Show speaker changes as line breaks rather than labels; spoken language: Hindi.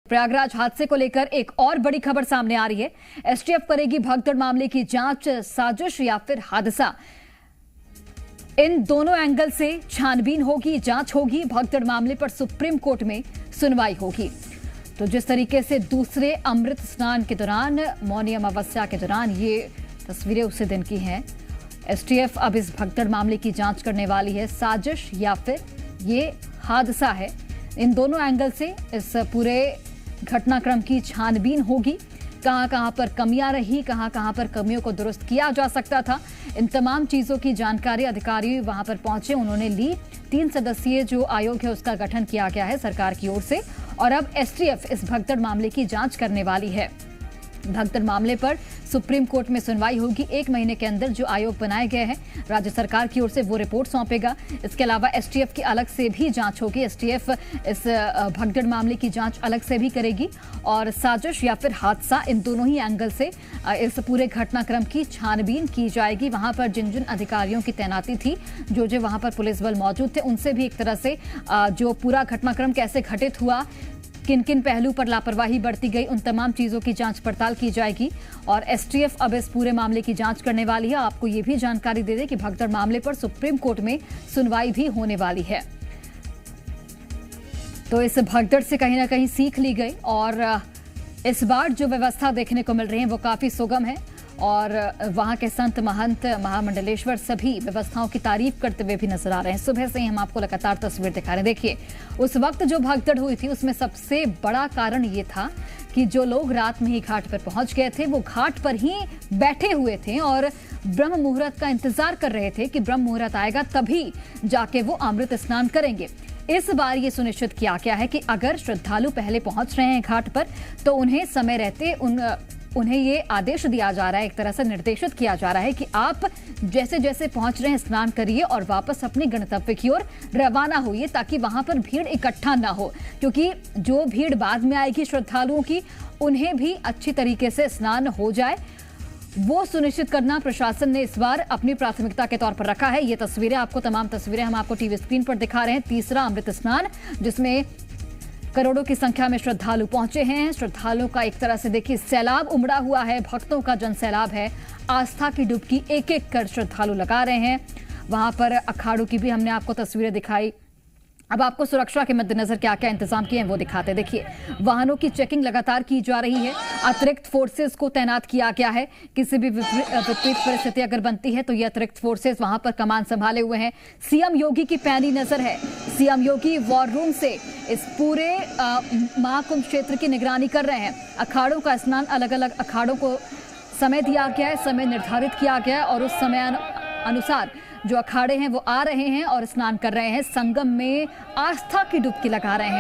प्रयागराज हादसे को लेकर एक और बड़ी खबर सामने आ रही है। एसटीएफ करेगी भगदड़ मामले की जांच, साजिश या फिर हादसा। इन दोनों एंगल से छानबीन होगी, जांच होगी। भगदड़ मामले पर सुप्रीम कोर्ट में सुनवाई होगी। तो जिस तरीके से दूसरे अमृत स्नान के दौरान, मौनी अमावस्या के दौरान ये तस्वीरें उसी दिन की हैं। एसटीएफ अब इस भगदड़ मामले की जांच करने वाली है। साजिश या फिर ये हादसा है, इन दोनों एंगल से इस पूरे घटनाक्रम की छानबीन होगी। कहां कहां पर कमियां रही, कहां कहां पर कमियों को दुरुस्त किया जा सकता था, इन तमाम चीजों की जानकारी अधिकारी वहां पर पहुंचे, उन्होंने ली। 3 सदस्यीय जो आयोग है उसका गठन किया गया है सरकार की ओर से, और अब एसटीएफ इस भगदड़ मामले की जांच करने वाली है। भगदड़ मामले पर सुप्रीम कोर्ट में सुनवाई होगी। 1 महीने के अंदर जो आयोग बनाए गए हैं राज्य सरकार की ओर से, वो रिपोर्ट सौंपेगा। इसके अलावा एसटीएफ की अलग से भी जांच होगी। एसटीएफ इस भगदड़ मामले की जांच अलग से भी करेगी, और साजिश या फिर हादसा, इन दोनों ही एंगल से इस पूरे घटनाक्रम की छानबीन की जाएगी। वहां पर जिन जिन अधिकारियों की तैनाती थी, जो जो वहां पर पुलिस बल मौजूद थे, उनसे भी एक तरह से जो पूरा घटनाक्रम कैसे घटित हुआ, किन किन पहलू पर लापरवाही बरती गई, उन तमाम चीजों की जांच पड़ताल की जाएगी। और एसटीएफ अब इस पूरे मामले की जांच करने वाली है। आपको ये भी जानकारी दे दें कि भगदड़ मामले पर सुप्रीम कोर्ट में सुनवाई भी होने वाली है। तो इस भगदड़ से कहीं ना कहीं सीख ली गई, और इस बार जो व्यवस्था देखने को मिल रही है वो काफी सुगम है, और वहां के संत, महंत, महामंडलेश्वर सभी व्यवस्थाओं की तारीफ करते हुए भी नजर आ रहे हैं। सुबह से ही हम आपको लगातार तस्वीर दिखा रहे हैं। देखिए, उस वक्त जो भगदड़ हुई थी उसमें सबसे बड़ा कारण ये था कि जो लोग रात में ही घाट पर पहुंच गए थे, वो घाट पर ही बैठे हुए थे और ब्रह्म मुहूर्त का इंतजार कर रहे थे कि ब्रह्म मुहूर्त आएगा तभी जाके वो अमृत स्नान करेंगे। इस बार ये सुनिश्चित किया गया है कि अगर श्रद्धालु पहले पहुंच रहे हैं घाट पर, तो उन्हें समय रहते उन्हें ये आदेश दिया जा रहा है, एक तरह से निर्देशित किया जा रहा है कि आप जैसे जैसे पहुंच रहे हैं स्नान करिए और वापस अपने गंतव्य की ओर रवाना होइए, ताकि वहां पर भीड़ इकट्ठा ना हो। क्योंकि जो भीड़ बाद में आएगी श्रद्धालुओं की, उन्हें भी अच्छी तरीके से स्नान हो जाए, वो सुनिश्चित करना प्रशासन ने इस बार अपनी प्राथमिकता के तौर पर रखा है। ये तस्वीरें आपको, तमाम तस्वीरें हम आपको टीवी स्क्रीन पर दिखा रहे हैं। तीसरा अमृत स्नान, जिसमें करोड़ों की संख्या में श्रद्धालु पहुंचे हैं। श्रद्धालुओं का एक तरह से देखिए सैलाब उमड़ा हुआ है, भक्तों का जन सैलाब है। आस्था की डुबकी एक एक कर श्रद्धालु लगा रहे हैं। वहां पर अखाड़ों की भी हमने आपको तस्वीरें दिखाई। अब आपको सुरक्षा के मद्देनजर क्या क्या इंतजाम किए हैं वो दिखाते। देखिए, वाहनों की चेकिंग लगातार की जा रही है। अतिरिक्त फोर्सेस को तैनात किया गया है। किसी भी विपरीत परिस्थिति अगर बनती है तो ये अतिरिक्त फोर्सेस वहां पर कमान संभाले हुए हैं। सीएम योगी की पैनी नजर है। सीएम योगी वॉर रूम से इस पूरे महाकुंभ क्षेत्र की निगरानी कर रहे हैं। अखाड़ों का स्नान, अलग अलग अखाड़ों को समय दिया गया है, समय निर्धारित किया गया है, और उस समय अनुसार जो अखाड़े हैं वो आ रहे हैं और स्नान कर रहे हैं। संगम में आस्था की डुबकी लगा रहे हैं।